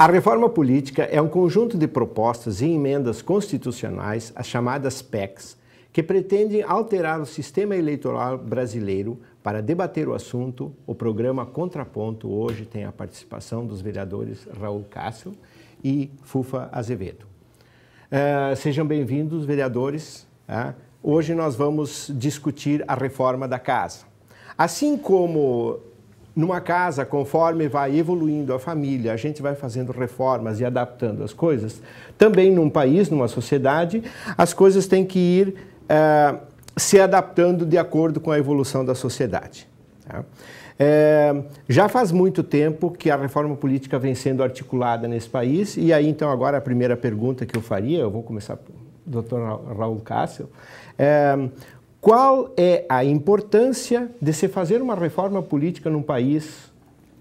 A reforma política é um conjunto de propostas e emendas constitucionais, as chamadas PECs, que pretendem alterar o sistema eleitoral brasileiro. Para debater o assunto, o programa Contraponto hoje tem a participação dos vereadores Raul Cássio e Fufa Azevedo. Sejam bem-vindos, vereadores. Hoje nós vamos discutir a reforma da casa. Assim como numa casa, conforme vai evoluindo a família, a gente vai fazendo reformas e adaptando as coisas, também num país, numa sociedade, as coisas têm que ir se adaptando de acordo com a evolução da sociedade. Já faz muito tempo que a reforma política vem sendo articulada nesse país, e aí então agora a primeira pergunta que eu faria, eu vou começar com o Dr. Raul Cássio, qual é a importância de se fazer uma reforma política num país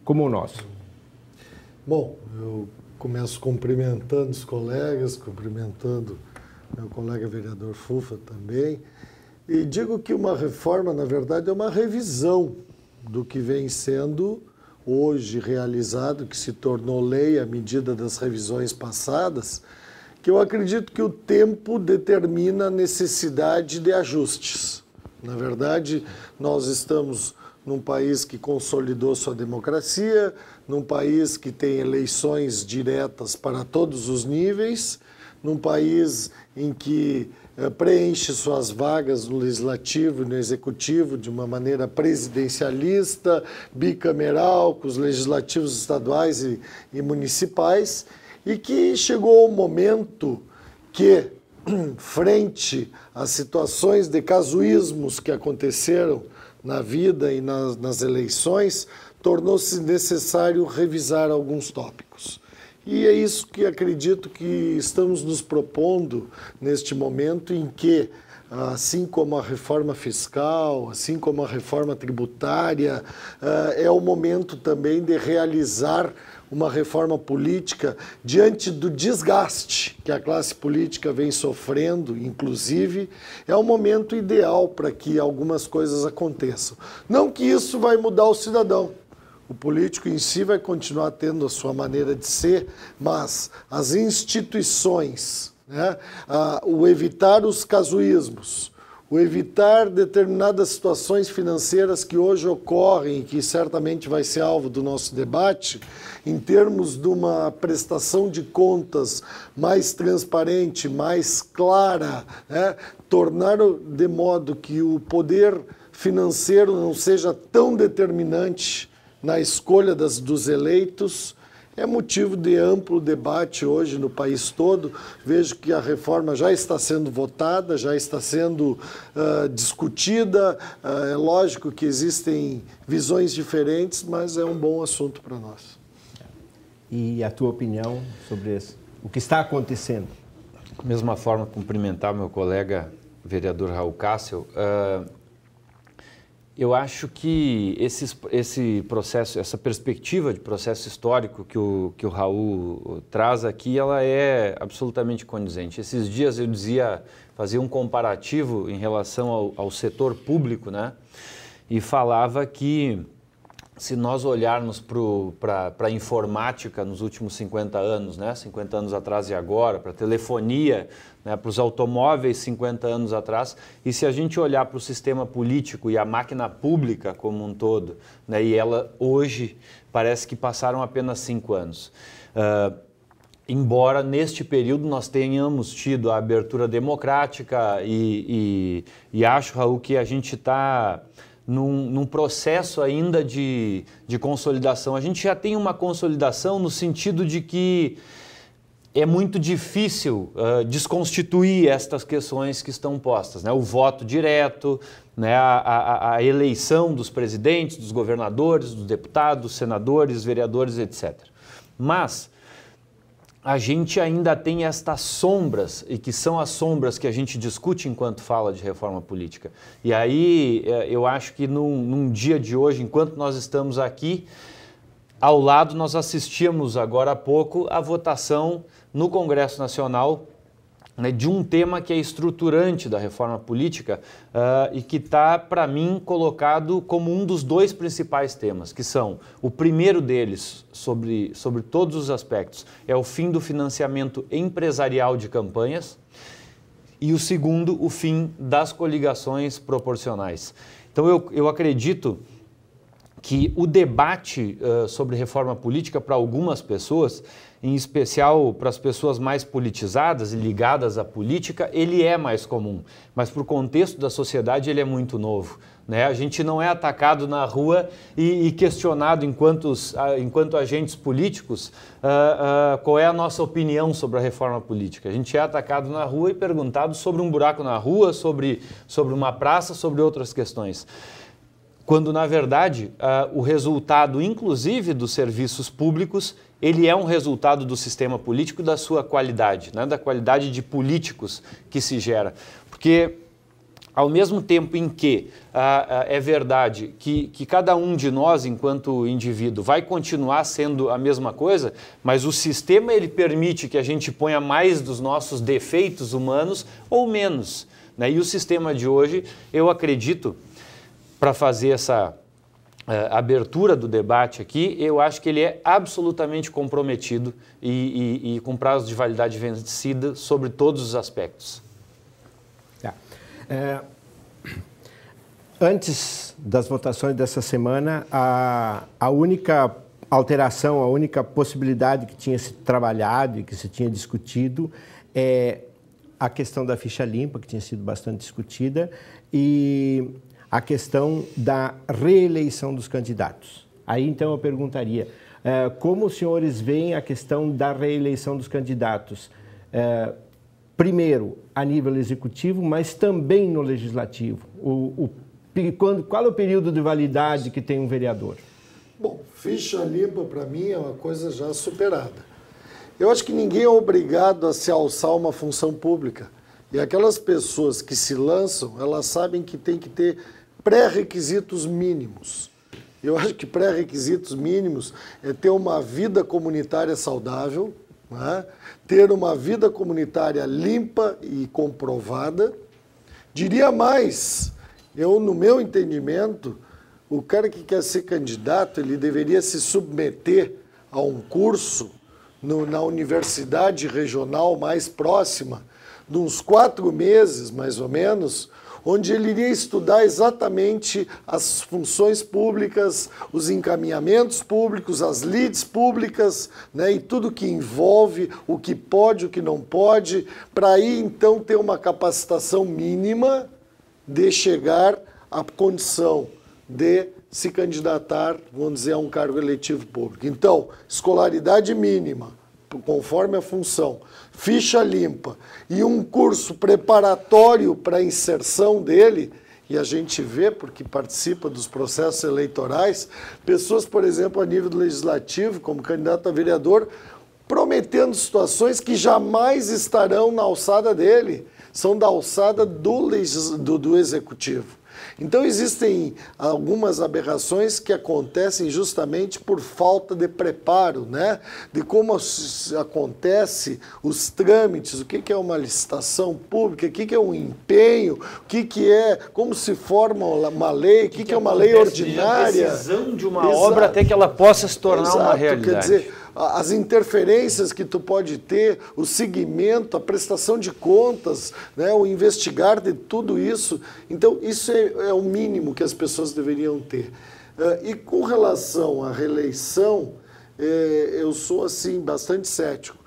como o nosso? Bom, eu começo cumprimentando os colegas, cumprimentando meu colega vereador Fufa também, e digo que uma reforma, na verdade, é uma revisão do que vem sendo hoje realizado, que se tornou lei à medida das revisões passadas, que eu acredito que o tempo determina a necessidade de ajustes. Na verdade, nós estamos num país que consolidou sua democracia, num país que tem eleições diretas para todos os níveis, num país em que preenche suas vagas no legislativo e no executivo de uma maneira presidencialista, bicameral, com os legislativos estaduais e municipais, e que chegou o momento que, frente às situações de casuísmos que aconteceram na vida e nas eleições, tornou-se necessário revisar alguns tópicos. E é isso que acredito que estamos nos propondo neste momento em que, assim como a reforma fiscal, assim como a reforma tributária, é o momento também de realizar uma reforma política diante do desgaste que a classe política vem sofrendo, inclusive, é o momento ideal para que algumas coisas aconteçam. Não que isso vai mudar o cidadão. O político em si vai continuar tendo a sua maneira de ser, mas as instituições, o evitar os casuísmos, o evitar determinadas situações financeiras que hoje ocorrem e que certamente vai ser alvo do nosso debate, em termos de uma prestação de contas mais transparente, mais clara, tornar de modo que o poder financeiro não seja tão determinante na escolha dos eleitos, é motivo de amplo debate hoje no país todo. Vejo que a reforma já está sendo votada, já está sendo discutida. É lógico que existem visões diferentes, mas é um bom assunto para nós. E a tua opinião sobre isso? O que está acontecendo? Da mesma forma, cumprimentar meu colega vereador Raul Cássio. Eu acho que esse processo, essa perspectiva de processo histórico que o Raul traz aqui, ela é absolutamente condizente. Esses dias eu fazia um comparativo em relação ao setor público, e falava que se nós olharmos para a informática nos últimos 50 anos, 50 anos atrás e agora, para a telefonia, para os automóveis 50 anos atrás, e se a gente olhar para o sistema político e a máquina pública como um todo, e ela hoje parece que passaram apenas 5 anos. Embora neste período nós tenhamos tido a abertura democrática e acho, Raul, que a gente está num processo ainda de consolidação. A gente já tem uma consolidação no sentido de que é muito difícil desconstituir estas questões que estão postas, o voto direto, a eleição dos presidentes, dos governadores, dos deputados, dos senadores, vereadores, etc. Mas a gente ainda tem estas sombras, e que são as sombras que a gente discute enquanto fala de reforma política. E aí eu acho que num dia de hoje, enquanto nós estamos aqui, ao lado nós assistíamos agora há pouco a votação no Congresso Nacional né, de um tema que é estruturante da reforma política e que está, para mim, colocado como um dos 2 principais temas, que são, o primeiro deles, sobre todos os aspectos, é o fim do financiamento empresarial de campanhas, e o segundo, o fim das coligações proporcionais. Então, eu acredito que o debate sobre reforma política, para algumas pessoas, em especial para as pessoas mais politizadas e ligadas à política, ele é mais comum, mas para o contexto da sociedade ele é muito novo, né? A gente não é atacado na rua e questionado enquanto agentes políticos qual é a nossa opinião sobre a reforma política. A gente é atacado na rua e perguntado sobre um buraco na rua, sobre uma praça, sobre outras questões. Quando, na verdade, o resultado, inclusive, dos serviços públicos, ele é um resultado do sistema político e da sua qualidade, né? Da qualidade de políticos que se gera. Porque, ao mesmo tempo em que é verdade que cada um de nós, enquanto indivíduo, vai continuar sendo a mesma coisa, mas o sistema ele permite que a gente ponha mais dos nossos defeitos humanos ou menos, né? E o sistema de hoje, eu acredito, para fazer essa abertura do debate aqui, eu acho que ele é absolutamente comprometido e com prazo de validade vencida sobre todos os aspectos. Antes das votações dessa semana, a única alteração, a única possibilidade que tinha se trabalhado e que se tinha discutido é a questão da ficha limpa, que tinha sido bastante discutida, e a questão da reeleição dos candidatos. Aí, então, eu perguntaria, como os senhores veem a questão da reeleição dos candidatos? Primeiro, a nível executivo, mas também no legislativo. Qual é o período de validade que tem um vereador? Bom, ficha limpa, para mim, é uma coisa já superada. Eu acho que ninguém é obrigado a se alçar uma função pública. E aquelas pessoas que se lançam, elas sabem que tem que ter pré-requisitos mínimos. Eu acho que pré-requisitos mínimos é ter uma vida comunitária saudável, né? Ter uma vida comunitária limpa e comprovada. Diria mais, no meu entendimento, o cara que quer ser candidato, ele deveria se submeter a um curso na universidade regional mais próxima, de uns 4 meses, mais ou menos, onde ele iria estudar exatamente as funções públicas, os encaminhamentos públicos, as leads públicas, né, e tudo que envolve, o que pode, o que não pode, para aí então ter uma capacitação mínima de chegar à condição de se candidatar, vamos dizer, a um cargo eletivo público. Então, escolaridade mínima, conforme a função, ficha limpa e um curso preparatório para a inserção dele, e a gente vê, porque participa dos processos eleitorais, pessoas, por exemplo, a nível do legislativo, como candidato a vereador, prometendo situações que jamais estarão na alçada dele, são da alçada do executivo. Então, existem algumas aberrações que acontecem justamente por falta de preparo, né? De como acontece os trâmites, o que é uma licitação pública, o que é um empenho, o que é, como se forma uma lei, o que é uma lei ordinária. A decisão de uma obra até que ela possa se tornar uma realidade. Quer dizer, as interferências que tu pode ter, o seguimento, a prestação de contas, né, o investigar de tudo isso. Então, isso é o mínimo que as pessoas deveriam ter. E com relação à reeleição, eu sou, assim, bastante cético.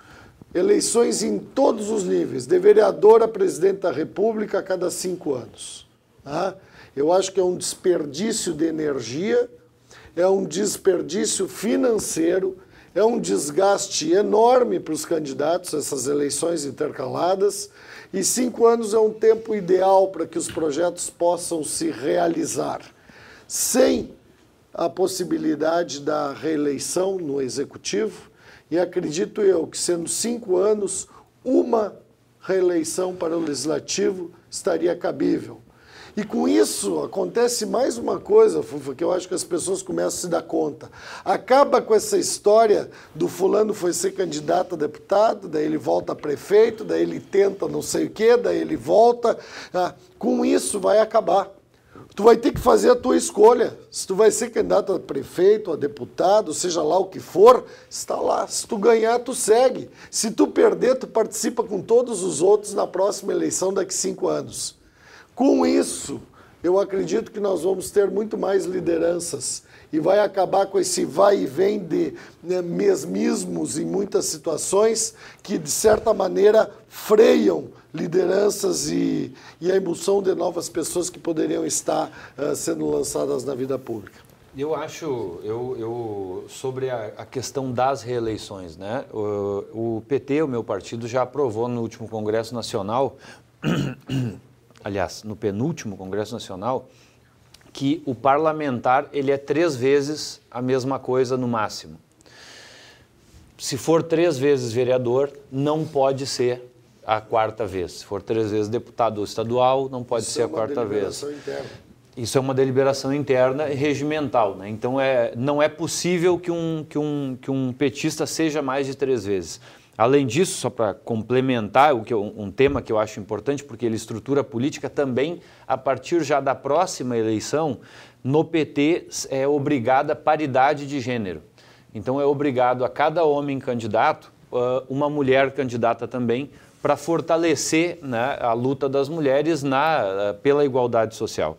Eleições em todos os níveis, de vereador a presidente da República a cada 5 anos. Tá? Eu acho que é um desperdício de energia, é um desperdício financeiro, é um desgaste enorme para os candidatos, essas eleições intercaladas, e 5 anos é um tempo ideal para que os projetos possam se realizar, sem a possibilidade da reeleição no Executivo, e acredito eu que, sendo 5 anos, uma reeleição para o Legislativo estaria cabível. E com isso acontece mais uma coisa, Fufa, que eu acho que as pessoas começam a se dar conta. Acaba com essa história do fulano foi ser candidato a deputado, daí ele volta a prefeito, daí ele tenta não sei o quê, daí ele volta. Com isso vai acabar. Tu vai ter que fazer a tua escolha. Se tu vai ser candidato a prefeito, a deputado, seja lá o que for, está lá. Se tu ganhar, tu segue. Se tu perder, tu participa com todos os outros na próxima eleição daqui a 5 anos. Com isso, eu acredito que nós vamos ter muito mais lideranças e vai acabar com esse vai e vem de mesmismos em muitas situações que, de certa maneira, freiam lideranças e a emulsão de novas pessoas que poderiam estar sendo lançadas na vida pública. Eu acho, sobre a questão das reeleições, né? O PT, o meu partido, já aprovou no último Congresso Nacional, aliás, no penúltimo Congresso Nacional, que o parlamentar ele é 3 vezes a mesma coisa no máximo. Se for 3 vezes vereador, não pode ser a 4ª vez. Se for 3 vezes deputado estadual, não pode ser a 4ª vez. Isso é uma deliberação interna e regimental, né? Então não é possível que um petista seja mais de 3 vezes. Além disso, só para complementar um tema que eu acho importante, porque ele estrutura a política também, a partir já da próxima eleição, no PT é obrigada a paridade de gênero. Então é obrigado a cada homem candidato, uma mulher candidata também, para fortalecer, né, a luta das mulheres pela igualdade social.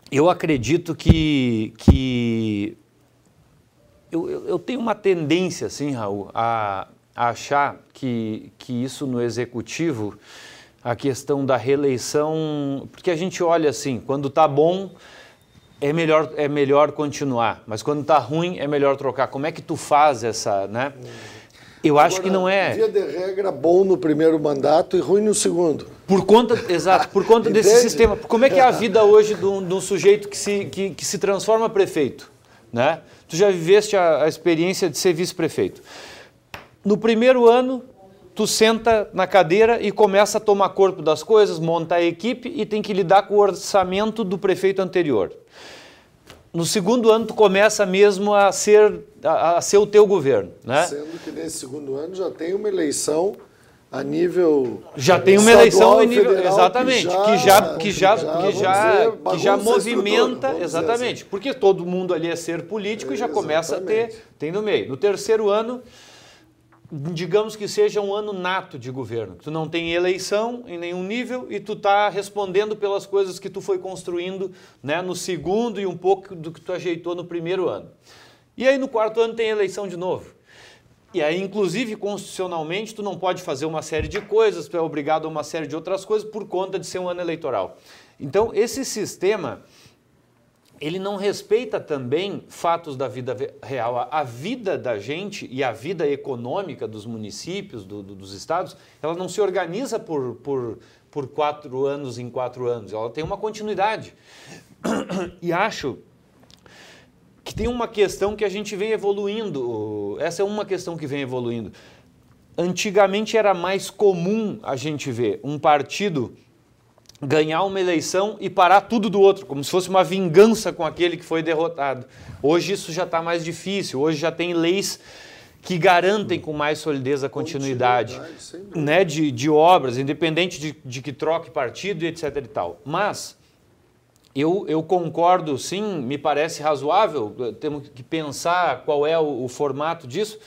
Eu acredito que eu tenho uma tendência, assim, Raul, a achar que isso no executivo, a questão da reeleição, porque a gente olha assim, quando está bom, é melhor continuar, mas quando está ruim, é melhor trocar. Como é que tu faz essa, né? Eu acho que não é... Via de regra, bom no primeiro mandato e ruim no segundo. Exato, por conta desse sistema. Como é que é a vida hoje de um sujeito que se transforma prefeito, né? Tu já viveste a experiência de ser vice-prefeito. No primeiro ano, tu senta na cadeira e começa a tomar corpo das coisas, monta a equipe e tem que lidar com o orçamento do prefeito anterior. No segundo ano, tu começa mesmo a ser o teu governo, né? Sendo que nesse segundo ano já tem uma eleição a nível... Já tem uma eleição a nível... Federal, exatamente, que já movimenta... Exatamente, assim. Porque todo mundo ali é ser político e já começa a tem no meio. No terceiro ano, digamos que seja um ano nato de governo. Tu não tem eleição em nenhum nível e tu está respondendo pelas coisas que tu foi construindo, né, no segundo e um pouco do que tu ajeitou no primeiro ano. E aí no 4º ano tem eleição de novo. E aí, inclusive, constitucionalmente, tu não pode fazer uma série de coisas, tu é obrigado a uma série de outras coisas por conta de ser um ano eleitoral. Então, esse sistema, ele não respeita também fatos da vida real. A vida da gente e a vida econômica dos municípios, dos estados, ela não se organiza por 4 anos em 4 anos, ela tem uma continuidade. E acho que tem uma questão que a gente vem evoluindo, essa é uma questão que vem evoluindo. Antigamente era mais comum a gente ver um partido ganhar uma eleição e parar tudo do outro, como se fosse uma vingança com aquele que foi derrotado. Hoje isso já está mais difícil, hoje já tem leis que garantem com mais solidez a continuidade, né, de obras, independente de que troque partido e etc. e tal. Mas eu concordo, sim, me parece razoável, temos que pensar qual é o formato disso,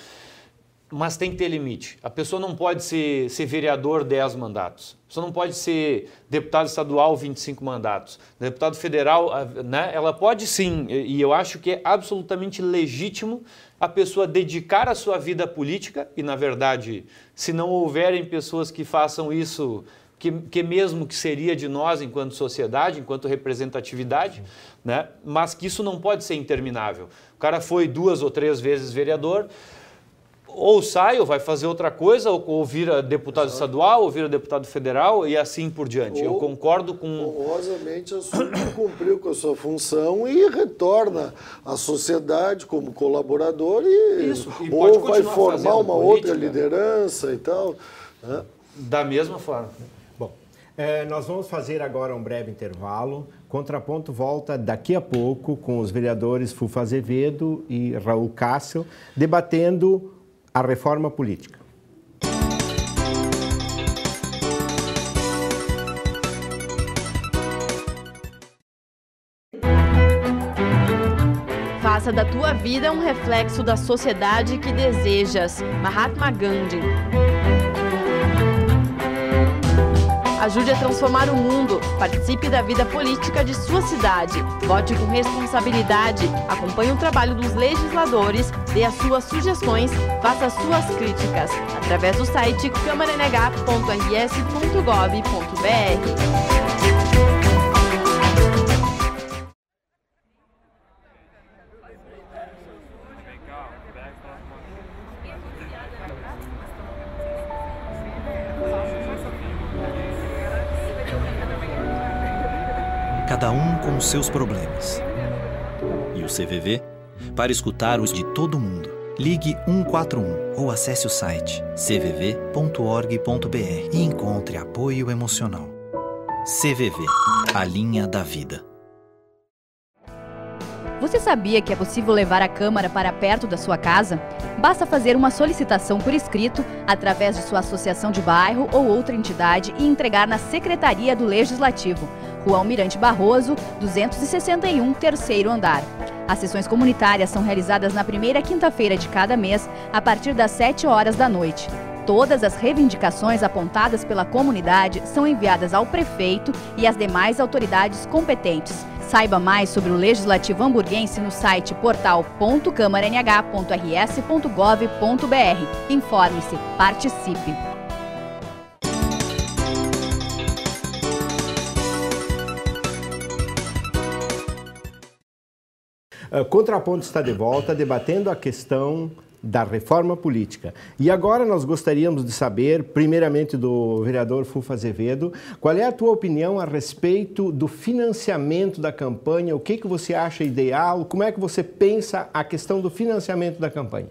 mas tem que ter limite. A pessoa não pode ser vereador 10 mandatos. A pessoa não pode ser deputado estadual 25 mandatos. Deputado federal, né, ela pode sim, e eu acho que é absolutamente legítimo a pessoa dedicar a sua vida política, e na verdade, se não houverem pessoas que façam isso, que mesmo que seria de nós enquanto sociedade, enquanto representatividade, né, mas que isso não pode ser interminável. O cara foi 2 ou 3 vezes vereador, ou sai, ou vai fazer outra coisa, ou vira deputado estadual, ou vira deputado federal, e assim por diante. Eu concordo com... honrosamente assume que cumpriu com a sua função e retorna à sociedade como colaborador ou vai formar uma outra liderança e tal. Né? Da mesma forma. Bom, Nós vamos fazer agora um breve intervalo. Contraponto volta daqui a pouco com os vereadores Fufa Azevedo e Raul Cássio debatendo a reforma política. Faça da tua vida um reflexo da sociedade que desejas. Mahatma Gandhi. Ajude a transformar o mundo. Participe da vida política de sua cidade. Vote com responsabilidade. Acompanhe o trabalho dos legisladores. Dê as suas sugestões. Faça as suas críticas. Através do site câmaranh.rs.gov.br. Cada um com os seus problemas. E o CVV, para escutar os de todo mundo, ligue 141 ou acesse o site cvv.org.br e encontre apoio emocional. CVV, a linha da vida. Você sabia que é possível levar a Câmara para perto da sua casa? Basta fazer uma solicitação por escrito, através de sua associação de bairro ou outra entidade e entregar na Secretaria do Legislativo, Rua Almirante Barroso, 261, terceiro andar. As sessões comunitárias são realizadas na primeira quinta-feira de cada mês, a partir das 7 horas da noite. Todas as reivindicações apontadas pela comunidade são enviadas ao prefeito e às demais autoridades competentes. Saiba mais sobre o Legislativo Hamburguense no site portal.câmaranh.rs.gov.br. Informe-se, participe. Contraponto está de volta, debatendo a questão da reforma política. E agora nós gostaríamos de saber, primeiramente do vereador Fufa Azevedo, qual é a tua opinião a respeito do financiamento da campanha, o que você acha ideal, como é que você pensa a questão do financiamento da campanha?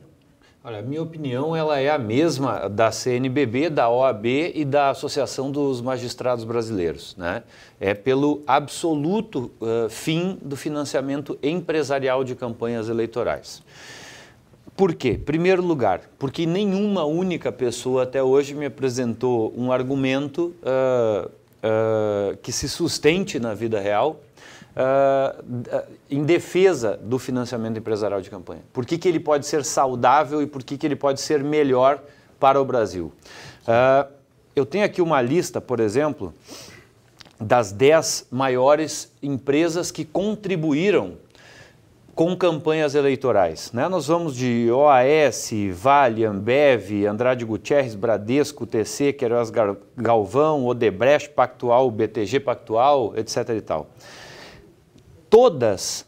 Olha, a minha opinião ela é a mesma da CNBB, da OAB e da Associação dos Magistrados Brasileiros, né? É pelo absoluto fim do financiamento empresarial de campanhas eleitorais. Por quê? Primeiro lugar, porque nenhuma única pessoa até hoje me apresentou um argumento que se sustente na vida real em defesa do financiamento empresarial de campanha. Por que ele pode ser saudável e por que ele pode ser melhor para o Brasil? Eu tenho aqui uma lista, por exemplo, das 10 maiores empresas que contribuíram com campanhas eleitorais, né? Nós vamos de OAS, Vale, Ambev, Andrade Gutierrez, Bradesco, TC, Queiroz Galvão, Odebrecht Pactual, BTG Pactual, etc. e tal. Todas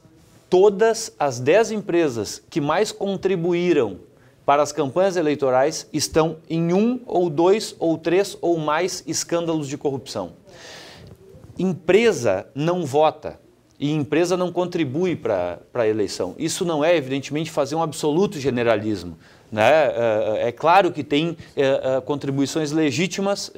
as 10 empresas que mais contribuíram para as campanhas eleitorais estão em 1 ou 2 ou 3 ou mais escândalos de corrupção. Empresa não vota. E empresa não contribui para a eleição. Isso não é, evidentemente, fazer um absoluto generalismo, né? É claro que tem contribuições legítimas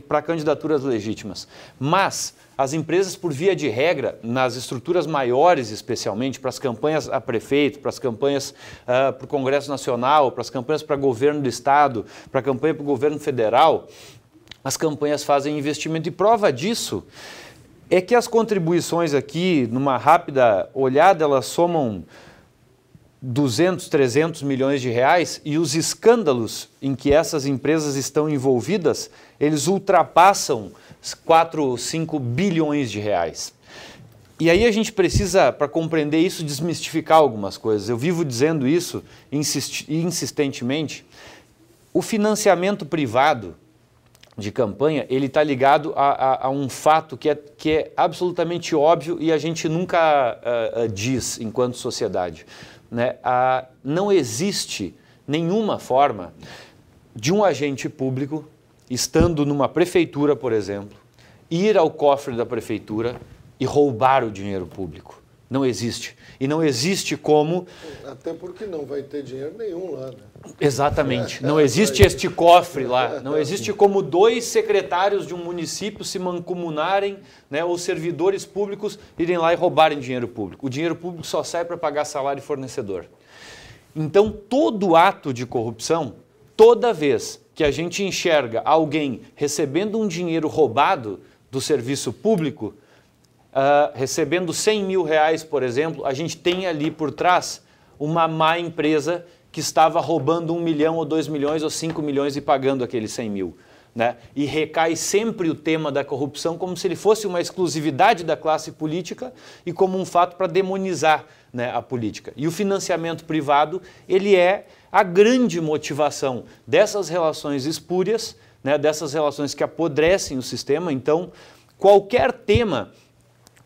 para candidaturas legítimas, mas as empresas, por via de regra, nas estruturas maiores especialmente, para as campanhas a prefeito, para as campanhas para o Congresso Nacional, para as campanhas para governo do Estado, para a campanha para o governo federal, as campanhas fazem investimento e prova disso é que as contribuições aqui, numa rápida olhada, elas somam 200, 300 milhões de reais e os escândalos em que essas empresas estão envolvidas, eles ultrapassam 4, 5 bilhões de reais. E aí a gente precisa, para compreender isso, desmistificar algumas coisas. Eu vivo dizendo isso insistentemente. O financiamento privado de campanha, ele está ligado a um fato que é absolutamente óbvio e a gente nunca diz enquanto sociedade, né? Não existe nenhuma forma de um agente público, estando numa prefeitura, por exemplo, ir ao cofre da prefeitura e roubar o dinheiro público. Não existe. E não existe como... Até porque não vai ter dinheiro nenhum lá, né? Exatamente. Não existe este cofre lá. Não existe como 2 secretários de um município se mancomunarem, né, ou servidores públicos irem lá e roubarem dinheiro público. O dinheiro público só sai para pagar salário de fornecedor. Então, todo ato de corrupção, toda vez que a gente enxerga alguém recebendo um dinheiro roubado do serviço público, recebendo 100 mil reais, por exemplo, a gente tem ali por trás uma má empresa que estava roubando 1 milhão ou 2 milhões ou 5 milhões e pagando aqueles 100 mil. Né? E recai sempre o tema da corrupção como se ele fosse uma exclusividade da classe política e como um fato para demonizar, né, a política. E o financiamento privado, ele é a grande motivação dessas relações espúrias, né, dessas relações que apodrecem o sistema. Então, qualquer tema,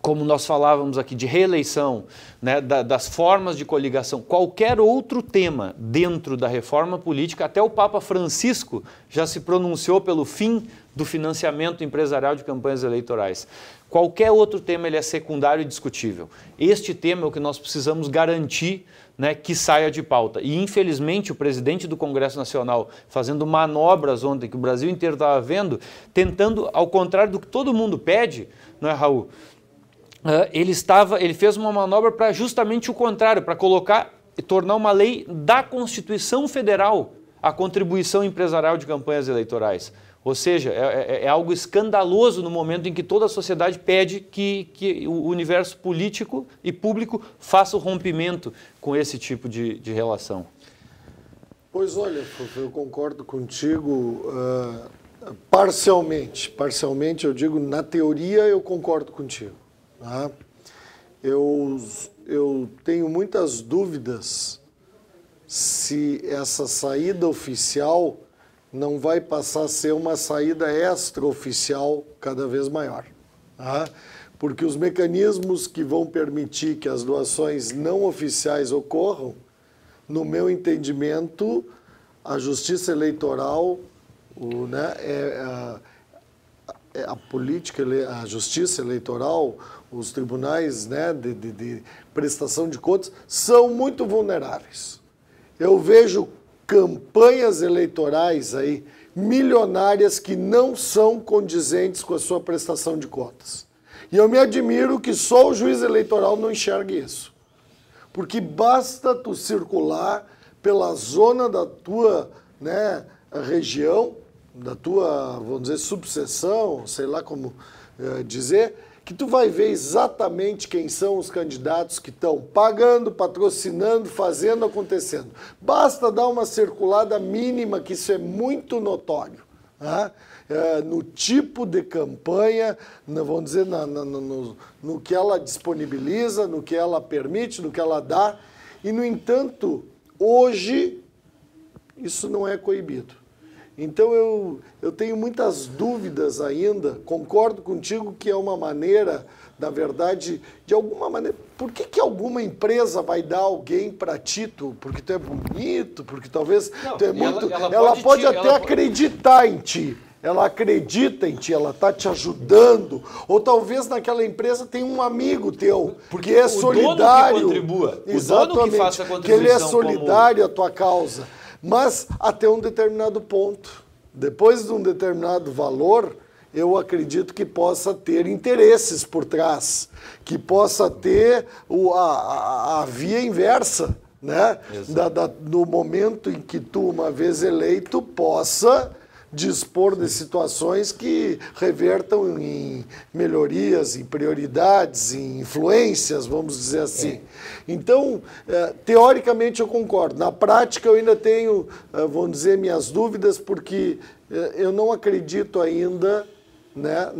como nós falávamos aqui, de reeleição, né, das formas de coligação, qualquer outro tema dentro da reforma política, até o Papa Francisco já se pronunciou pelo fim do financiamento empresarial de campanhas eleitorais. Qualquer outro tema ele é secundário e discutível. Este tema é o que nós precisamos garantir, né, que saia de pauta. E, infelizmente, o presidente do Congresso Nacional, fazendo manobras ontem, que o Brasil inteiro estava vendo, tentando, ao contrário do que todo mundo pede, não é, Raul? Ele fez uma manobra para justamente o contrário, para colocar e tornar uma lei da Constituição Federal a contribuição empresarial de campanhas eleitorais. Ou seja, é algo escandaloso no momento em que toda a sociedade pede que o universo político e público faça o rompimento com esse tipo de relação. Pois olha, eu concordo contigo parcialmente. Parcialmente, eu digo, na teoria eu concordo contigo. Tá? Eu tenho muitas dúvidas se essa saída oficial não vai passar a ser uma saída extraoficial cada vez maior. Tá? Porque os mecanismos que vão permitir que as doações não oficiais ocorram, no meu entendimento, a Justiça Eleitoral, a política, a Justiça Eleitoral, os tribunais, né, de prestação de contas, são muito vulneráveis. Eu vejo campanhas eleitorais aí, milionárias, que não são condizentes com a sua prestação de contas. E eu me admiro que só o juiz eleitoral não enxergue isso. Porque basta tu circular pela zona da tua, né, região, da tua, vamos dizer, subseção, sei lá como dizer, que tu vai ver exatamente quem são os candidatos que estão pagando, patrocinando, fazendo, acontecendo. Basta dar uma circulada mínima, que isso é muito notório. Tá? No tipo de campanha, vamos dizer, no que ela disponibiliza, no que ela permite, no que ela dá. E, no entanto, hoje, isso não é coibido. Então, eu tenho muitas dúvidas ainda. Concordo contigo que é uma maneira, na verdade, de alguma maneira... Por que alguma empresa vai dar alguém para ti? Porque tu é bonito, porque talvez não, tu é muito... Ela pode até acreditar em ti. Ela acredita em ti, ela está te ajudando. Ou talvez naquela empresa tem um amigo teu, porque é solidário. O dono que contribua. Exatamente, o dono que faça a contribuição. Que ele é solidário à tua causa. Mas até um determinado ponto. Depois de um determinado valor, eu acredito que possa ter interesses por trás, que possa ter a via inversa, né? No momento em que tu, uma vez eleito, possa dispor de situações que revertam em melhorias, em prioridades, em influências, vamos dizer assim. Então, teoricamente eu concordo. Na prática eu ainda tenho, vamos dizer, minhas dúvidas, porque eu não acredito ainda, né,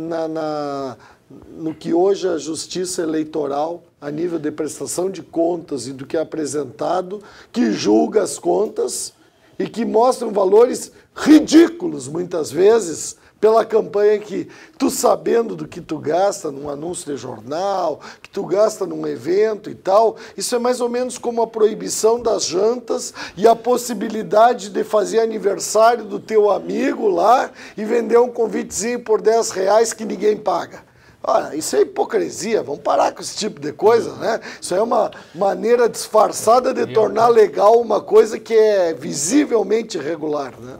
no que hoje a Justiça Eleitoral, a nível de prestação de contas e do que é apresentado, que julga as contas e que mostram valores ridículos, muitas vezes, pela campanha que tu, sabendo do que tu gasta num anúncio de jornal, que tu gasta num evento e tal, isso é mais ou menos como a proibição das jantas e a possibilidade de fazer aniversário do teu amigo lá e vender um convitezinho por R$10 que ninguém paga. Olha, isso é hipocrisia, vamos parar com esse tipo de coisa, né? Isso é uma maneira disfarçada de tornar legal uma coisa que é visivelmente irregular, né?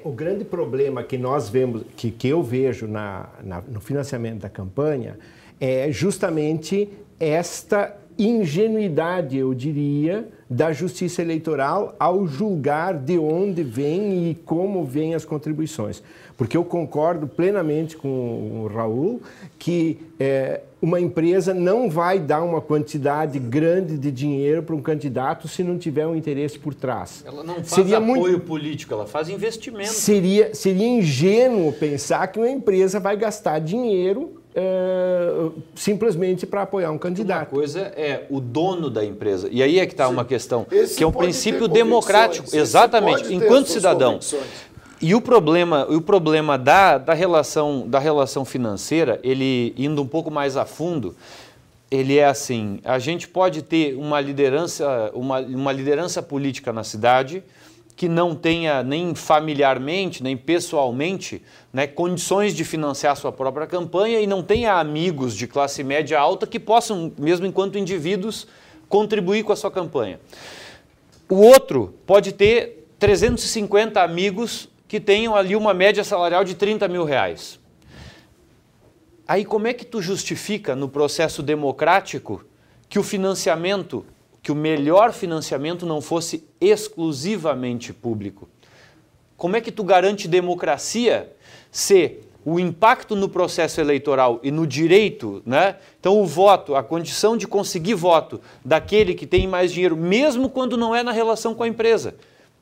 O grande problema que nós vemos, que eu vejo no financiamento da campanha, é justamente esta ingenuidade, eu diria, da Justiça Eleitoral ao julgar de onde vem e como vêm as contribuições. Porque eu concordo plenamente com o Raul que uma empresa não vai dar uma quantidade grande de dinheiro para um candidato se não tiver um interesse por trás. Ela não faz apoio político, ela faz investimento. Seria ingênuo pensar que uma empresa vai gastar dinheiro simplesmente para apoiar um candidato. Uma coisa é o dono da empresa. E aí é que está uma questão, esse que é um princípio democrático. Exatamente, enquanto cidadão. E o problema da relação financeira, ele indo um pouco mais a fundo, ele é assim, a gente pode ter uma liderança política na cidade que não tenha nem familiarmente, nem pessoalmente, né, condições de financiar a sua própria campanha e não tenha amigos de classe média alta que possam, mesmo enquanto indivíduos, contribuir com a sua campanha. O outro pode ter 350 amigos que tenham ali uma média salarial de 30 mil reais. Aí como é que tu justifica no processo democrático que o financiamento, que o melhor financiamento não fosse exclusivamente público? Como é que tu garante democracia se o impacto no processo eleitoral e no direito, né? Então o voto, a condição de conseguir voto daquele que tem mais dinheiro, mesmo quando não é na relação com a empresa,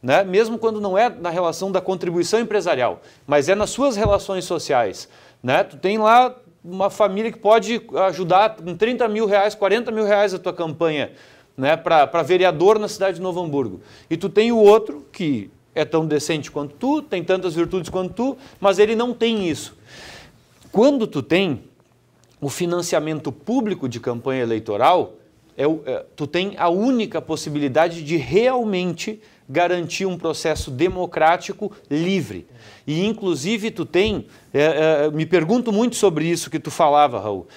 né? Mesmo quando não é na relação da contribuição empresarial, mas é nas suas relações sociais, né? Tu tem lá uma família que pode ajudar com 30 mil reais, 40 mil reais a tua campanha, né, para vereador na cidade de Novo Hamburgo. E tu tem o outro que é tão decente quanto tu, tem tantas virtudes quanto tu, mas ele não tem isso. Quando tu tem o financiamento público de campanha eleitoral, tu tem a única possibilidade de realmente garantir um processo democrático livre. E, inclusive, tu tem... me pergunto muito sobre isso que tu falava, Raul.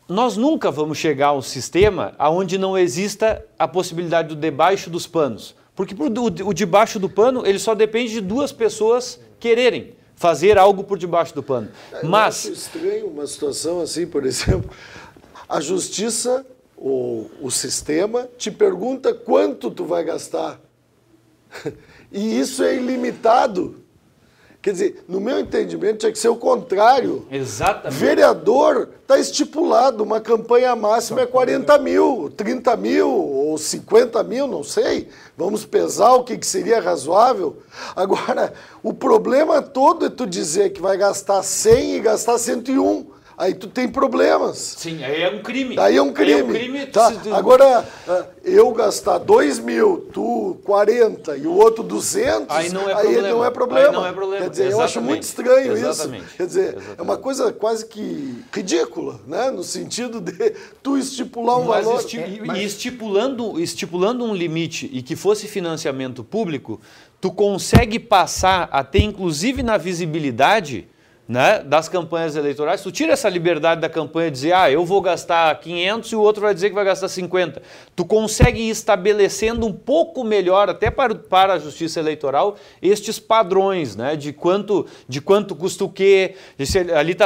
Nós nunca vamos chegar a um sistema onde não exista a possibilidade do debaixo dos panos. Porque o debaixo do pano, ele só depende de duas pessoas quererem fazer algo por debaixo do pano. Mas... Eu acho estranho uma situação assim, por exemplo, a justiça, o sistema, te pergunta quanto tu vai gastar. E isso é ilimitado. Quer dizer, no meu entendimento, tinha que ser o contrário. Exatamente. Vereador, está estipulado, uma campanha máxima é 40 mil, 30 mil ou 50 mil, não sei. Vamos pesar o que seria razoável. Agora, o problema todo é tu dizer que vai gastar 100 e gastar 101. Aí tu tem problemas. Sim, aí é um crime. Aí é um crime. Aí é um crime. Tá? Agora, eu gastar 2 mil, tu 40 e o outro 200, aí não é aí problema. não é problema. Aí não é problema. Quer dizer, exatamente. eu acho muito estranho Exatamente. isso. Quer dizer, Exatamente. é uma coisa quase que ridícula, né? No sentido de tu estipular um valor. E estipulando um limite e que fosse financiamento público, tu consegue passar a ter, inclusive na visibilidade, né, das campanhas eleitorais, tu tira essa liberdade da campanha de dizer, eu vou gastar 500 e o outro vai dizer que vai gastar 50. Tu consegue ir estabelecendo um pouco melhor, até para a justiça eleitoral, estes padrões, né, de quanto custa o quê, ali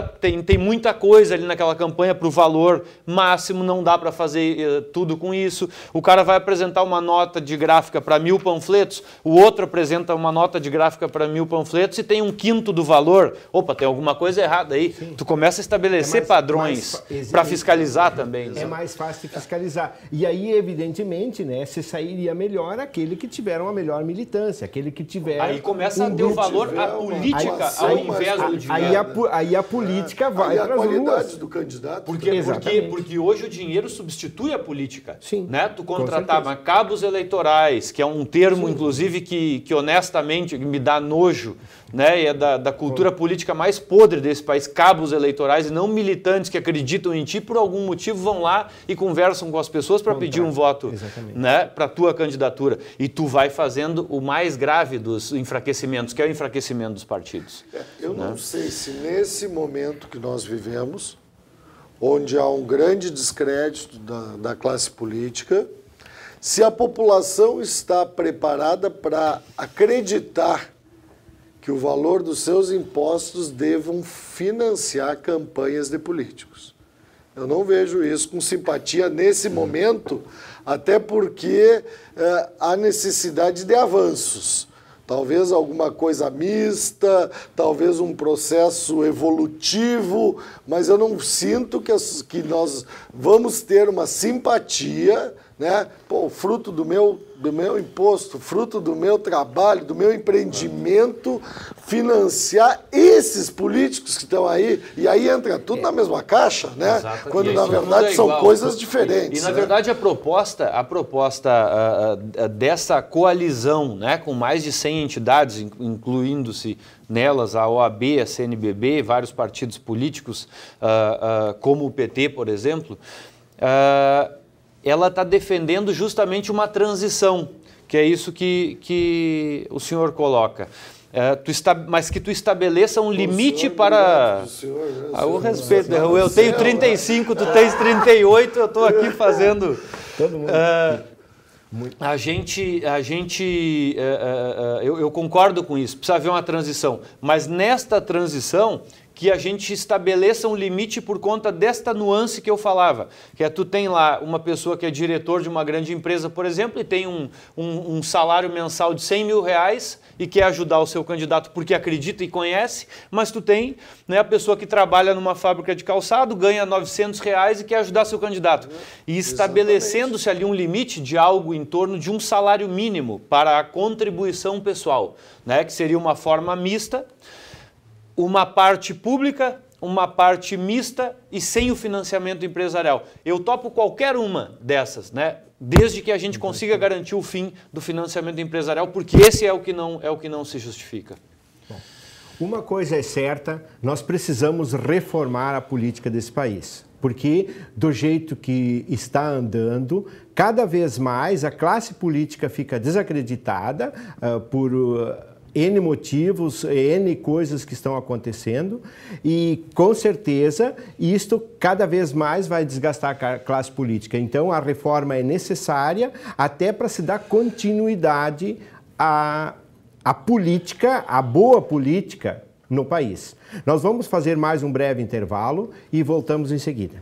tem muita coisa ali naquela campanha para o valor máximo, não dá para fazer tudo com isso. O cara vai apresentar uma nota de gráfica para 1000 panfletos, o outro apresenta uma nota de gráfica para 1000 panfletos e tem um quinto do valor. Opa, tem alguma coisa errada aí. Sim. Tu começa a estabelecer padrões para fiscalizar também. É mais fácil de fiscalizar. E aí, evidentemente, né, se sairia melhor aquele que tiver uma melhor militância, aquele que tiver... Aí começa a ter o valor, a política, ao invés do dinheiro. Aí a política vai para as ruas. A qualidade do candidato. Porque hoje o dinheiro substitui a política. Sim. Né? Tu contratava cabos eleitorais, que é um termo, inclusive, que honestamente me dá nojo, né? E é da cultura política mais mais podre desse país, cabos eleitorais e não militantes que acreditam em ti, por algum motivo vão lá e conversam com as pessoas para pedir um voto, né, para a tua candidatura. E tu vai fazendo o mais grave dos enfraquecimentos, que é o enfraquecimento dos partidos. Eu não sei se nesse momento que nós vivemos, onde há um grande descrédito da classe política, se a população está preparada para acreditar que o valor dos seus impostos devam financiar campanhas de políticos. Eu não vejo isso com simpatia nesse momento, até porque há necessidade de avanços. Talvez alguma coisa mista, talvez um processo evolutivo, mas eu não sinto que nós vamos ter uma simpatia, né? Pô, fruto do meu imposto, fruto do meu trabalho, do meu empreendimento, financiar esses políticos que estão aí, e aí entra tudo na mesma caixa, né? Exato. Quando na verdade são coisas diferentes. E na verdade a proposta dessa coalizão, né, com mais de 100 entidades, incluindo-se nelas a OAB, a CNBB, vários partidos políticos, como o PT, por exemplo, ela está defendendo justamente uma transição, que é isso que o senhor coloca. Mas que tu estabeleça um limite para... O respeito. Eu tenho 35, tu tens 38, eu estou aqui fazendo... Todo mundo. Eu concordo com isso, precisa haver uma transição, mas nesta transição que a gente estabeleça um limite por conta desta nuance que eu falava, que é tu tem lá uma pessoa que é diretor de uma grande empresa, por exemplo, e tem um salário mensal de 100 mil reais e quer ajudar o seu candidato porque acredita e conhece, mas tu tem, né, a pessoa que trabalha numa fábrica de calçado, ganha 900 reais e quer ajudar seu candidato. E estabelecendo-se ali um limite de algo em torno de um salário mínimo para a contribuição pessoal, né, que seria uma forma mista, uma parte pública, uma parte mista e sem o financiamento empresarial. Eu topo qualquer uma dessas, né? Desde que a gente consiga garantir o fim do financiamento empresarial, porque esse é o que não se justifica. Bom, uma coisa é certa, nós precisamos reformar a política desse país. Porque, do jeito que está andando, cada vez mais a classe política fica desacreditada por N motivos, N coisas que estão acontecendo e, com certeza, isto cada vez mais vai desgastar a classe política. Então, a reforma é necessária até para se dar continuidade à política, à boa política no país. Nós vamos fazer mais um breve intervalo e voltamos em seguida.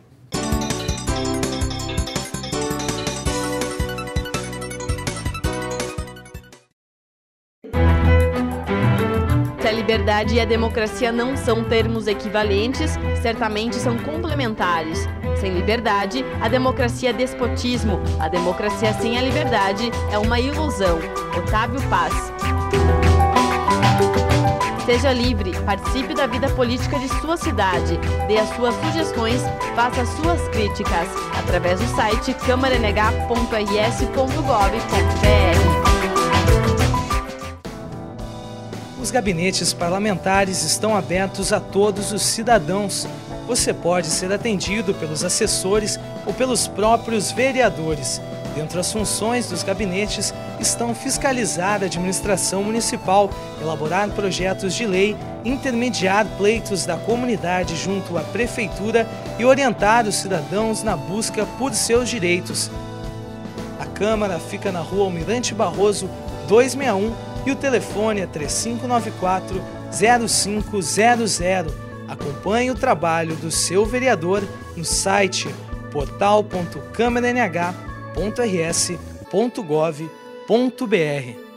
Se a liberdade e a democracia não são termos equivalentes, certamente são complementares. Sem liberdade, a democracia é despotismo. A democracia sem a liberdade é uma ilusão. Otávio Paz. Seja livre, participe da vida política de sua cidade, dê as suas sugestões, faça as suas críticas, através do site câmara.ns.gov.br. Os gabinetes parlamentares estão abertos a todos os cidadãos. Você pode ser atendido pelos assessores ou pelos próprios vereadores. Dentre as funções dos gabinetes estão fiscalizar a administração municipal, elaborar projetos de lei, intermediar pleitos da comunidade junto à prefeitura e orientar os cidadãos na busca por seus direitos. A Câmara fica na Rua Almirante Barroso, 261, e o telefone é 3594-0500. Acompanhe o trabalho do seu vereador no site portal.câmaranh.rs.gov.br.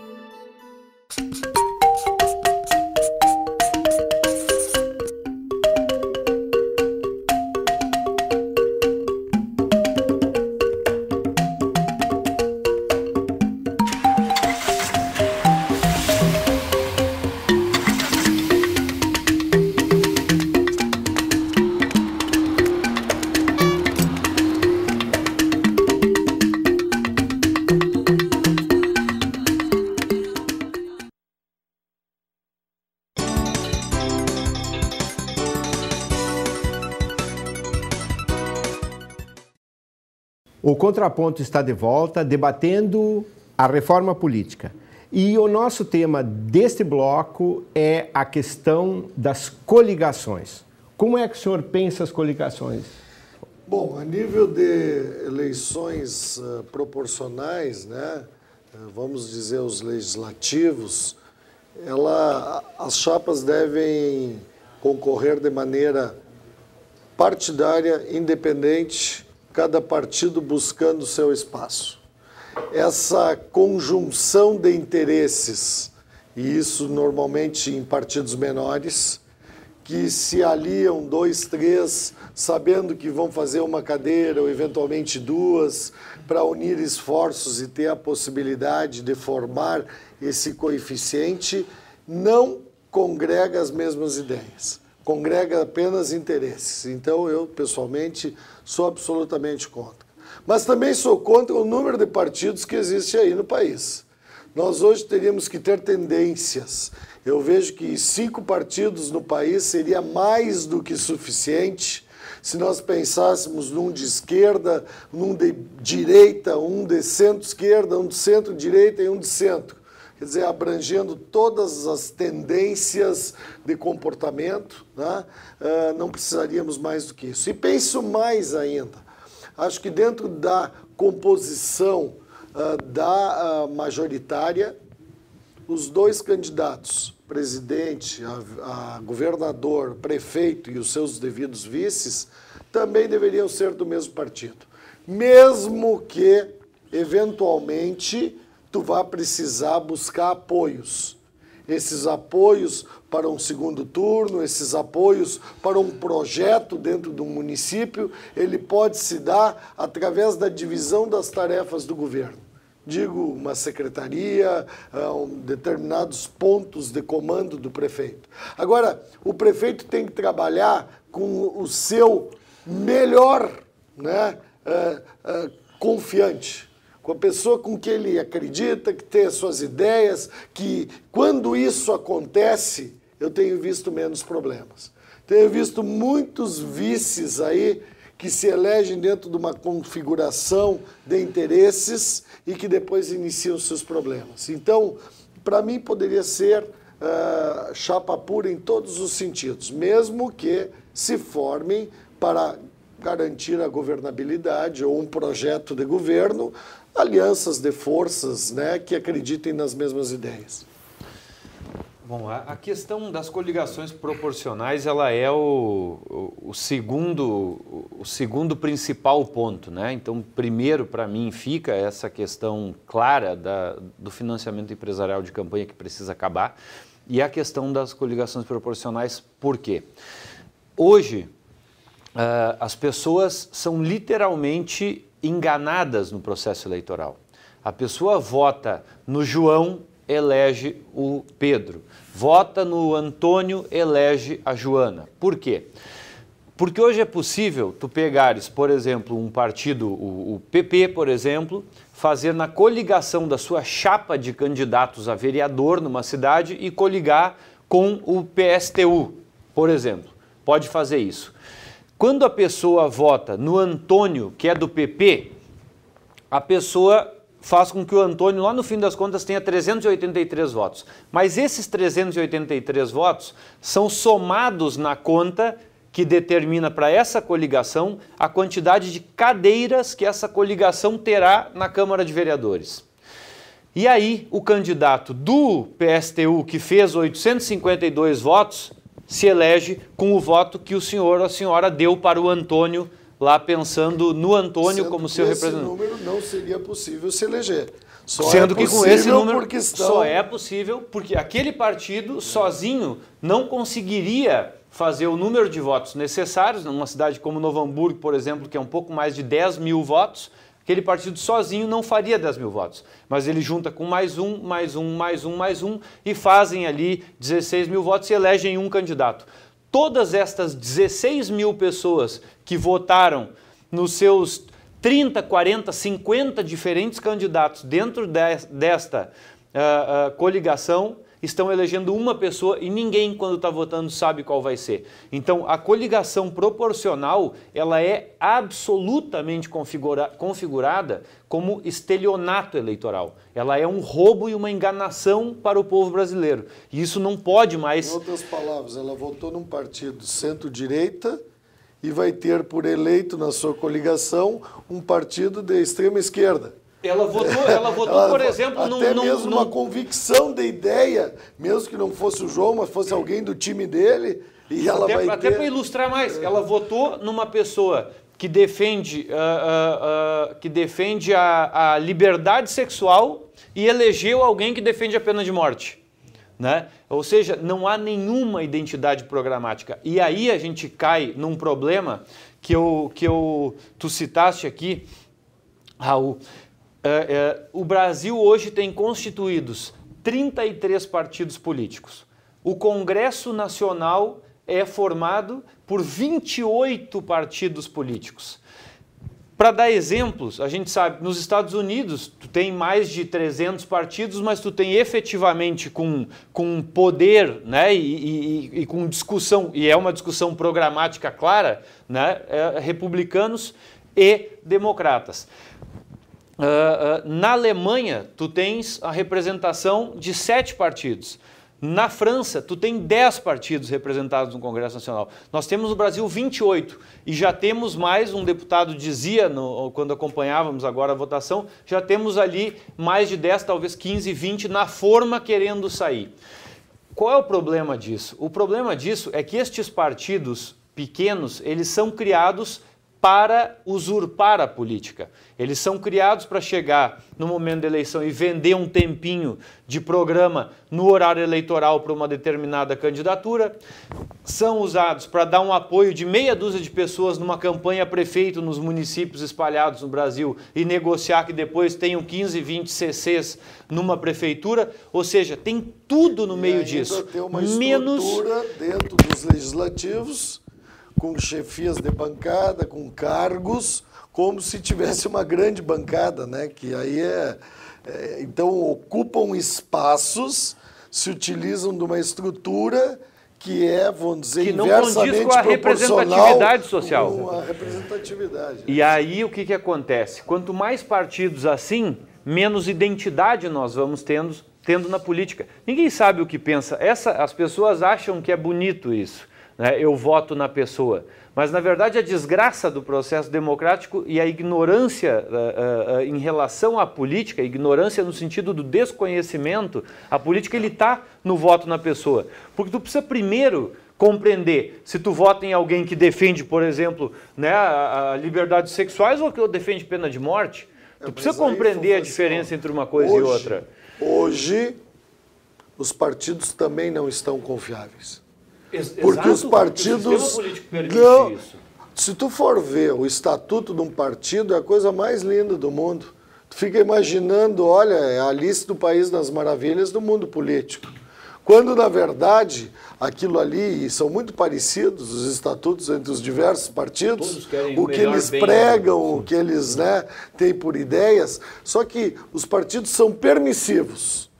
O Contraponto está de volta, debatendo a reforma política. E o nosso tema deste bloco é a questão das coligações. Como é que o senhor pensa as coligações? Bom, a nível de eleições proporcionais, né, vamos dizer os legislativos, as chapas devem concorrer de maneira partidária, independente, cada partido buscando seu espaço. Essa conjunção de interesses, e isso normalmente em partidos menores, que se aliam 2, 3, sabendo que vão fazer uma cadeira ou eventualmente 2, para unir esforços e ter a possibilidade de formar esse coeficiente, não congrega as mesmas ideias, congrega apenas interesses. Então eu, pessoalmente, sou absolutamente contra. Mas também sou contra o número de partidos que existe aí no país. Nós hoje teríamos que ter tendências. Eu vejo que 5 partidos no país seria mais do que suficiente se nós pensássemos num de esquerda, num de direita, um de centro-esquerda, um de centro-direita e um de centro. Quer dizer, abrangendo todas as tendências de comportamento, né? Não precisaríamos mais do que isso. E penso mais ainda. Acho que dentro da composição da majoritária, os 2 candidatos, presidente, a governador, prefeito e os seus devidos vices, também deveriam ser do mesmo partido. Mesmo que, eventualmente, tu vá precisar buscar apoios. Esses apoios para um segundo turno, esses apoios para um projeto dentro do município, ele pode se dar através da divisão das tarefas do governo. Digo, uma secretaria, determinados pontos de comando do prefeito. Agora, o prefeito tem que trabalhar com o seu melhor, né, confiante, com a pessoa com que ele acredita, que tem as suas ideias, que quando isso acontece, eu tenho visto menos problemas. Tenho visto muitos vices aí que se elegem dentro de uma configuração de interesses e que depois iniciam seus problemas. Então, para mim, poderia ser chapa pura em todos os sentidos, mesmo que se formem para garantir a governabilidade ou um projeto de governo, alianças de forças, né, que acreditem nas mesmas ideias. Bom, a questão das coligações proporcionais, ela é o segundo principal ponto, né? Então, primeiro, para mim, fica essa questão clara do financiamento empresarial de campanha que precisa acabar e a questão das coligações proporcionais. Por quê? Hoje, as pessoas são literalmente enganadas no processo eleitoral. A pessoa vota no João, elege o Pedro. Vota no Antônio, elege a Joana. Por quê? Porque hoje é possível tu pegares, por exemplo, um partido, o PP, por exemplo, fazer na coligação da sua chapa de candidatos a vereador numa cidade e coligar com o PSTU, por exemplo. Pode fazer isso. Quando a pessoa vota no Antônio, que é do PP, a pessoa faz com que o Antônio, lá no fim das contas, tenha 383 votos. Mas esses 383 votos são somados na conta que determina para essa coligação a quantidade de cadeiras que essa coligação terá na Câmara de Vereadores. E aí, o candidato do PSTU, que fez 852 votos, se elege com o voto que o senhor ou a senhora deu para o Antônio, lá pensando no Antônio como seu representante. Esse número não seria possível se eleger. Sendo que com esse número só é possível porque aquele partido sozinho não conseguiria fazer o número de votos necessários, numa cidade como Novo Hamburgo, por exemplo, que é um pouco mais de 10 mil votos, aquele partido sozinho não faria 10 mil votos. Mas ele junta com mais um, e fazem ali 16 mil votos e elegem um candidato. Todas estas 16 mil pessoas que votaram nos seus 30, 40, 50 diferentes candidatos dentro desta coligação, estão elegendo uma pessoa e ninguém, quando está votando, sabe qual vai ser. Então, a coligação proporcional, ela é absolutamente configurada como estelionato eleitoral. Ela é um roubo e uma enganação para o povo brasileiro. E isso não pode mais... Em outras palavras, ela votou num partido centro-direita e vai ter por eleito na sua coligação um partido de extrema esquerda. Ela votou por exemplo, até mesmo uma convicção de ideia, mesmo que não fosse o João, mas fosse alguém do time dele, e ela vai ter... Até para ilustrar mais, ela votou numa pessoa que defende a liberdade sexual e elegeu alguém que defende a pena de morte. Né? Ou seja, não há nenhuma identidade programática. E aí a gente cai num problema que tu citaste aqui, Raul. O Brasil hoje tem constituídos 33 partidos políticos. O Congresso Nacional é formado por 28 partidos políticos. Para dar exemplos, a gente sabe, nos Estados Unidos, tu tem mais de 300 partidos, mas tu tem efetivamente com poder, né, e com discussão, e é uma discussão programática clara, né, republicanos e democratas. Na Alemanha, tu tens a representação de 7 partidos. Na França, tu tem 10 partidos representados no Congresso Nacional. Nós temos no Brasil 28 e já temos mais, um deputado dizia, quando acompanhávamos agora a votação, já temos ali mais de 10, talvez 15, 20 na forma querendo sair. Qual é o problema disso? O problema disso é que estes partidos pequenos, eles são criados para usurpar a política. Eles são criados para chegar no momento da eleição e vender um tempinho de programa no horário eleitoral para uma determinada candidatura. São usados para dar um apoio de meia dúzia de pessoas numa campanha a prefeito nos municípios espalhados no Brasil e negociar que depois tenham 15, 20 CCs numa prefeitura. Ou seja, tem tudo no meio disso. Tem uma estrutura dentro dos legislativos, com chefias de bancada, com cargos, como se tivesse uma grande bancada, né? Que aí então ocupam espaços, se utilizam de uma estrutura que é, vamos dizer, que não inversamente condiz com a representatividade social. Com a representatividade. E aí o que acontece? Quanto mais partidos assim, menos identidade nós vamos tendo na política. Ninguém sabe o que pensa. As pessoas acham que é bonito isso. Eu voto na pessoa. Mas, na verdade, a desgraça do processo democrático e a ignorância em relação à política, a ignorância no sentido do desconhecimento, a política ele está no voto na pessoa. Porque tu precisa primeiro compreender se tu vota em alguém que defende, por exemplo, né, a liberdade sexuais ou que defende pena de morte. Tu precisa compreender a diferença entre uma coisa e outra. Hoje, os partidos também não estão confiáveis. Porque os partidos... O sistema político permite isso. Se tu for ver o estatuto de um partido, é a coisa mais linda do mundo. Tu fica imaginando, olha, é a Alice do País das Maravilhas do mundo político. Quando, na verdade, aquilo ali, são muito parecidos os estatutos entre os diversos partidos, o que eles pregam, o que eles, né, têm por ideias, só que os partidos são permissivos.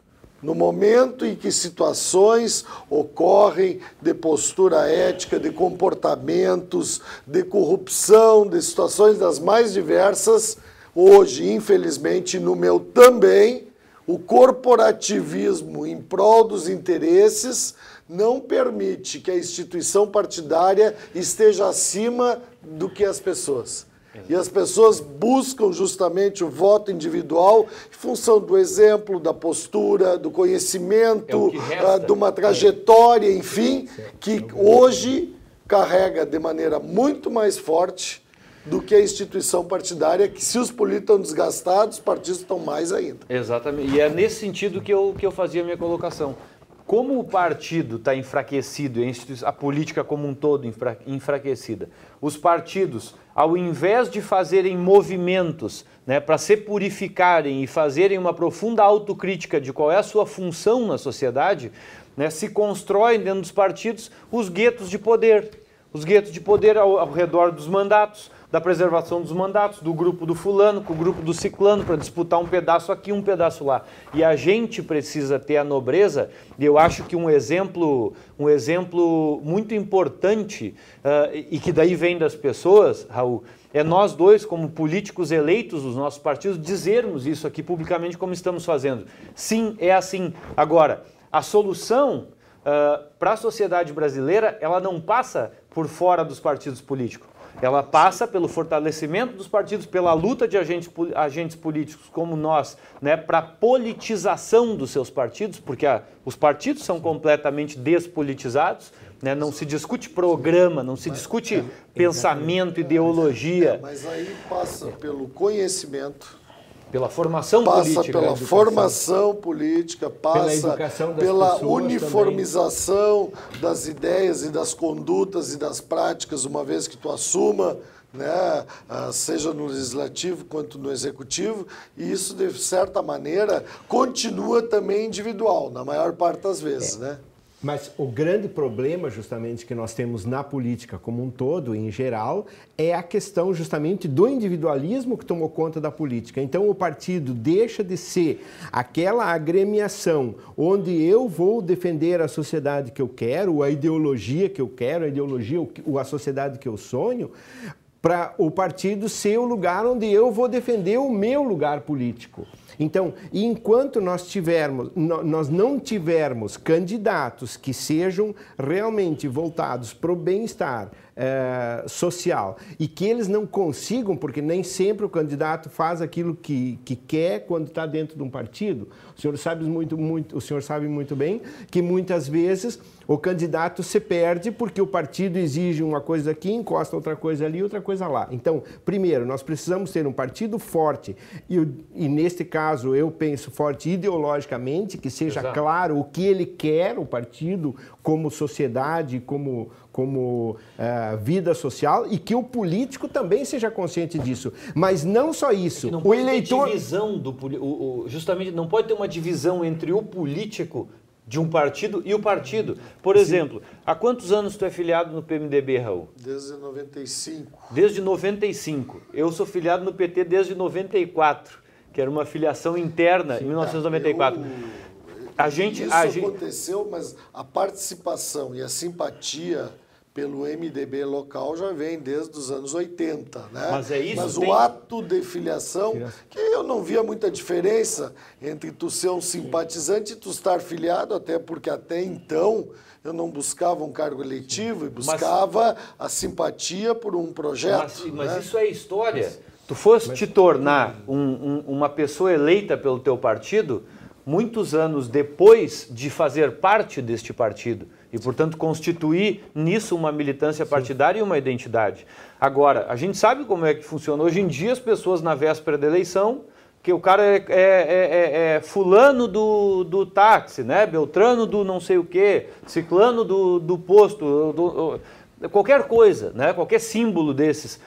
No momento em que situações ocorrem de postura ética, de comportamentos, de corrupção, de situações das mais diversas, hoje, infelizmente, no meu também, o corporativismo em prol dos interesses não permite que a instituição partidária esteja acima do que as pessoas. E as pessoas buscam justamente o voto individual em função do exemplo, da postura, do conhecimento, de uma trajetória, enfim, que hoje carrega de maneira muito mais forte do que a instituição partidária, que se os políticos estão desgastados, os partidos estão mais ainda. Exatamente. E é nesse sentido que eu fazia a minha colocação. Como o partido está enfraquecido, a política como um todo enfraquecida, os partidos, ao invés de fazerem movimentos, né, para se purificarem e fazerem uma profunda autocrítica de qual é a sua função na sociedade, né, se constroem dentro dos partidos os guetos de poder. Os guetos de poder ao redor dos mandatos, da preservação dos mandatos, do grupo do fulano com o grupo do ciclano, para disputar um pedaço aqui, um pedaço lá. E a gente precisa ter a nobreza, e eu acho que um exemplo muito importante, e que daí vem das pessoas, Raul, é nós dois, como políticos eleitos dos nossos partidos, dizermos isso aqui publicamente como estamos fazendo. Sim, é assim. Agora, a solução para a sociedade brasileira, ela não passa por fora dos partidos políticos. Ela passa pelo fortalecimento dos partidos, pela luta de agentes políticos como nós, né, para a politização dos seus partidos, porque os partidos são completamente despolitizados, né, não se discute programa, não se discute pensamento, ideologia. Mas aí passa pelo conhecimento, pela formação política. Passa pela formação política, passa pela uniformização das ideias e das condutas e das práticas, uma vez que tu assuma, né, seja no legislativo quanto no executivo, e isso, de certa maneira, continua também individual, na maior parte das vezes, né? Mas o grande problema, justamente, que nós temos na política como um todo, em geral, é a questão, justamente, do individualismo que tomou conta da política. Então, o partido deixa de ser aquela agremiação onde eu vou defender a sociedade que eu quero, a ideologia que eu quero, a sociedade que eu sonho, para o partido ser o lugar onde eu vou defender o meu lugar político. Então, enquanto nós não tivermos candidatos que sejam realmente voltados para o bem-estar social e que eles não consigam, porque nem sempre o candidato faz aquilo que quer quando está dentro de um partido. O senhor sabe muito bem que muitas vezes o candidato se perde porque o partido exige uma coisa aqui, encosta outra coisa ali, outra coisa lá. Então, primeiro, nós precisamos ter um partido forte e neste caso eu penso forte ideologicamente, que seja claro o que ele quer, o partido, como sociedade, como vida social, e que o político também seja consciente disso. Mas não só isso. Não pode ter divisão justamente não pode ter uma divisão entre o político de um partido e o partido. Por exemplo, há quantos anos tu é filiado no PMDB, Raul? Desde 95. Desde 95. Eu sou filiado no PT desde 94, que era uma filiação interna em 1994. Isso aconteceu, mas a participação e a simpatia pelo MDB local já vem desde os anos 80, né? Mas é isso. Mas o ato de filiação, que eu não via muita diferença entre tu ser um simpatizante e tu estar filiado, até porque até então eu não buscava um cargo eletivo e buscava a simpatia por um projeto. Mas isso é história. Tu fosse te tornar uma pessoa eleita pelo teu partido muitos anos depois de fazer parte deste partido e, portanto, constituir nisso uma militância partidária e uma identidade. Agora, a gente sabe como é que funciona. Hoje em dia, as pessoas, na véspera da eleição, que o cara é fulano do táxi, né? Beltrano do não sei o quê, ciclano do posto, qualquer coisa, né? Qualquer símbolo desses.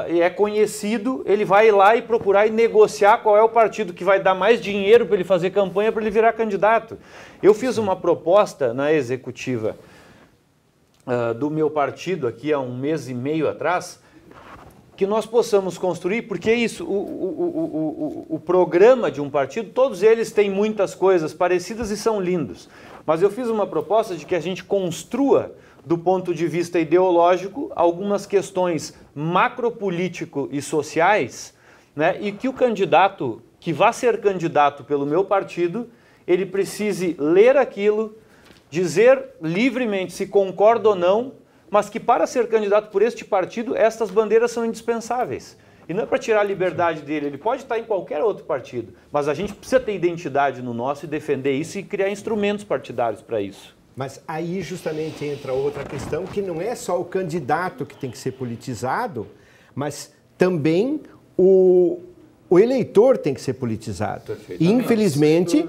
É conhecido, ele vai lá e procurar e negociar qual é o partido que vai dar mais dinheiro para ele fazer campanha, para ele virar candidato. Eu fiz uma proposta na executiva do meu partido aqui há 1 mês e meio atrás, que nós possamos construir, porque é isso, o programa de um partido, todos eles têm muitas coisas parecidas e são lindos, mas eu fiz uma proposta de que a gente construa, do ponto de vista ideológico, algumas questões macropolítico e sociais, né, e que o candidato, que vá ser candidato pelo meu partido, ele precise ler aquilo, dizer livremente se concorda ou não, mas que para ser candidato por este partido, estas bandeiras são indispensáveis. E não é para tirar a liberdade dele, ele pode estar em qualquer outro partido, mas a gente precisa ter identidade no nosso e defender isso e criar instrumentos partidários para isso. Mas aí justamente entra outra questão, que não é só o candidato que tem que ser politizado, mas também o o eleitor tem que ser politizado. E, infelizmente,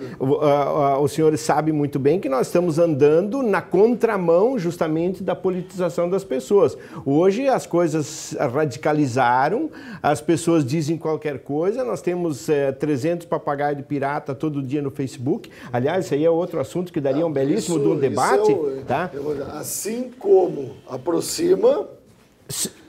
os senhores sabem muito bem que nós estamos andando na contramão justamente da politização das pessoas. Hoje as coisas radicalizaram, as pessoas dizem qualquer coisa, nós temos 300 papagaios de pirata todo dia no Facebook. Aliás, isso aí é outro assunto que daria um belíssimo de um debate. Tá? Assim como aproxima...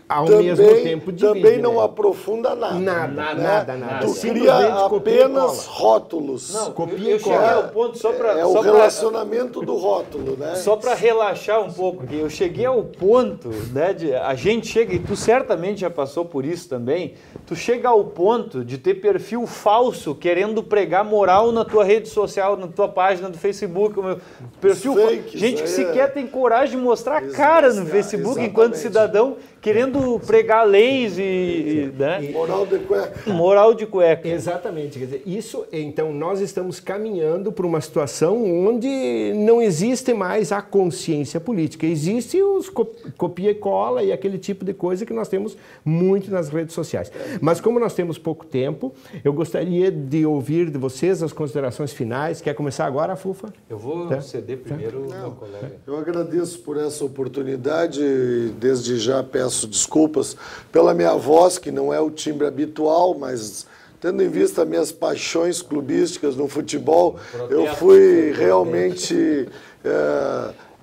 Ao mesmo tempo divide, também não aprofunda nada. Nada. Tu cria apenas rótulos. Não, copia eu e cola. cheguei ao ponto só para... É o relacionamento do rótulo, né? Só para relaxar um pouco, eu cheguei ao ponto, né, a gente chega, e tu certamente já passou por isso também, tu chega ao ponto de ter perfil falso querendo pregar moral na tua rede social, na tua página do Facebook, perfil fakes, gente que sequer tem coragem de mostrar a cara no Facebook exatamente. Enquanto cidadão, querendo pregar leis né? Moral de cueca. Moral de cueca. Exatamente. Quer dizer, isso, então, nós estamos caminhando para uma situação onde não existe mais a consciência política. Existe os copia e cola e aquele tipo de coisa que nós temos muito nas redes sociais. Mas como nós temos pouco tempo, eu gostaria de ouvir de vocês as considerações finais. Quer começar agora, Fufa? Eu vou ceder primeiro ao colega. Eu agradeço por essa oportunidade e desde já peço desculpas pela minha voz, que não é o timbre habitual, mas tendo em vista minhas paixões clubísticas no futebol, eu fui realmente...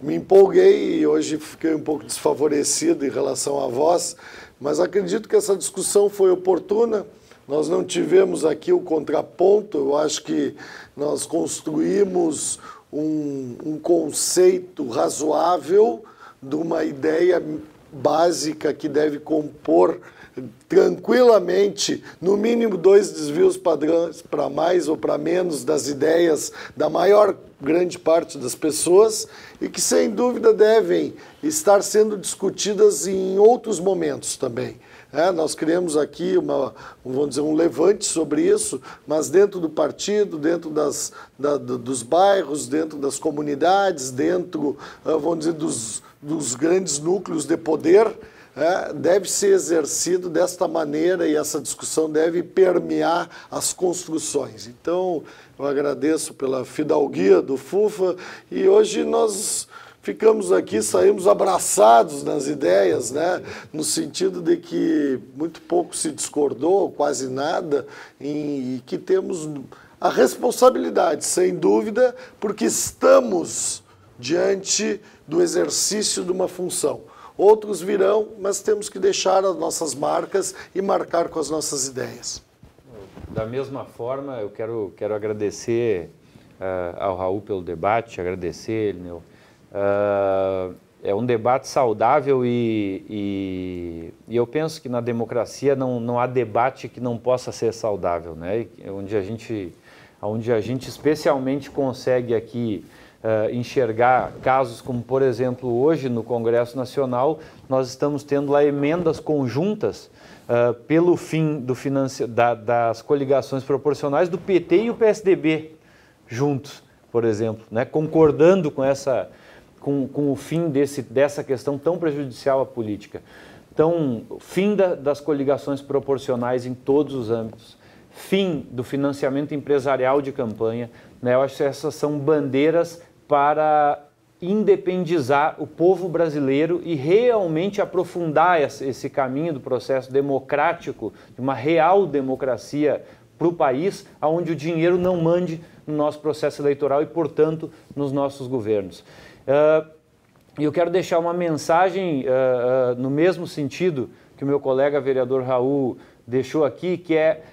me empolguei e hoje fiquei um pouco desfavorecido em relação à voz, mas acredito que essa discussão foi oportuna. Nós não tivemos aqui o contraponto, eu acho que nós construímos um conceito razoável de uma ideia básica que deve compor tranquilamente, no mínimo 2 desvios padrões para mais ou para menos das ideias da maior grande parte das pessoas e que, sem dúvida, devem estar sendo discutidas em outros momentos também. Nós criamos aqui vamos dizer, um levante sobre isso, mas dentro do partido, dentro dos bairros, dentro das comunidades, dentro, vamos dizer, dos grandes núcleos de poder, deve ser exercido desta maneira e essa discussão deve permear as construções. Então, eu agradeço pela fidalguia do Fufa e hoje nós ficamos aqui, saímos abraçados nas ideias, né? No sentido de que muito pouco se discordou, quase nada, e que temos a responsabilidade, sem dúvida, porque estamos diante do exercício de uma função. Outros virão, mas temos que deixar as nossas marcas e marcar com as nossas ideias. Da mesma forma, eu quero agradecer ao Raul pelo debate, agradecer ele, é um debate saudável e eu penso que na democracia não há debate que não possa ser saudável, né? Onde a gente especialmente consegue aqui enxergar casos como, por exemplo, hoje no Congresso Nacional, nós estamos tendo lá emendas conjuntas pelo fim das coligações proporcionais do PT e o PSDB juntos, por exemplo, né? Concordando com o fim dessa questão tão prejudicial à política. Então, fim das coligações proporcionais em todos os âmbitos, fim do financiamento empresarial de campanha, né? Eu acho que essas são bandeiras para independizar o povo brasileiro e realmente aprofundar esse caminho do processo democrático, de uma real democracia para o país, onde o dinheiro não mande no nosso processo eleitoral e, portanto, nos nossos governos. E eu quero deixar uma mensagem no mesmo sentido que o meu colega vereador Raul deixou aqui, que é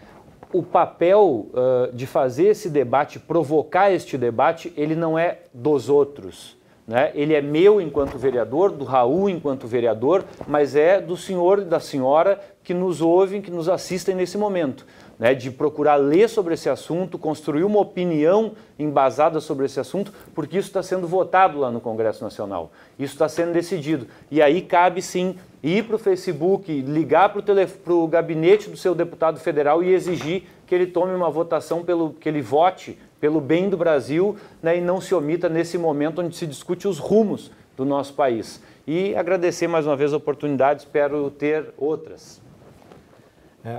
o papel de fazer esse debate, provocar este debate, ele não é dos outros, né? Ele é meu enquanto vereador, do Raul enquanto vereador, mas é do senhor e da senhora que nos ouvem, que nos assistem nesse momento, né? De procurar ler sobre esse assunto, construir uma opinião embasada sobre esse assunto, porque isso está sendo votado lá no Congresso Nacional, isso está sendo decidido. E aí cabe sim ir para o Facebook, ligar para o gabinete do seu deputado federal e exigir que ele tome uma votação, que ele vote pelo bem do Brasil, né, e não se omita nesse momento onde se discute os rumos do nosso país. E agradecer mais uma vez a oportunidade, espero ter outras.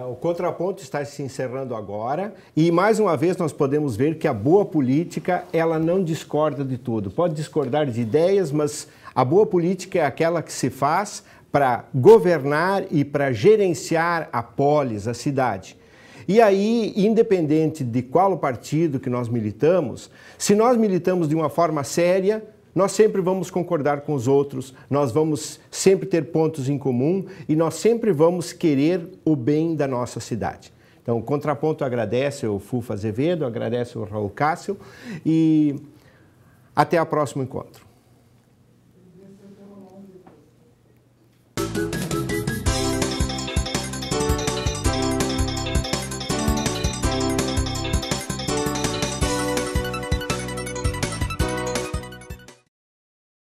O contraponto está se encerrando agora e, mais uma vez, nós podemos ver que a boa política, ela não discorda de tudo. Pode discordar de ideias, mas a boa política é aquela que se faz para governar e para gerenciar a polis, a cidade. E aí, independente de qual o partido que nós militamos, se nós militamos de uma forma séria, nós sempre vamos concordar com os outros, nós vamos sempre ter pontos em comum e nós sempre vamos querer o bem da nossa cidade. Então, o Contraponto agradece o Fufa Azevedo, agradece o Raul Cássio e até o próximo encontro.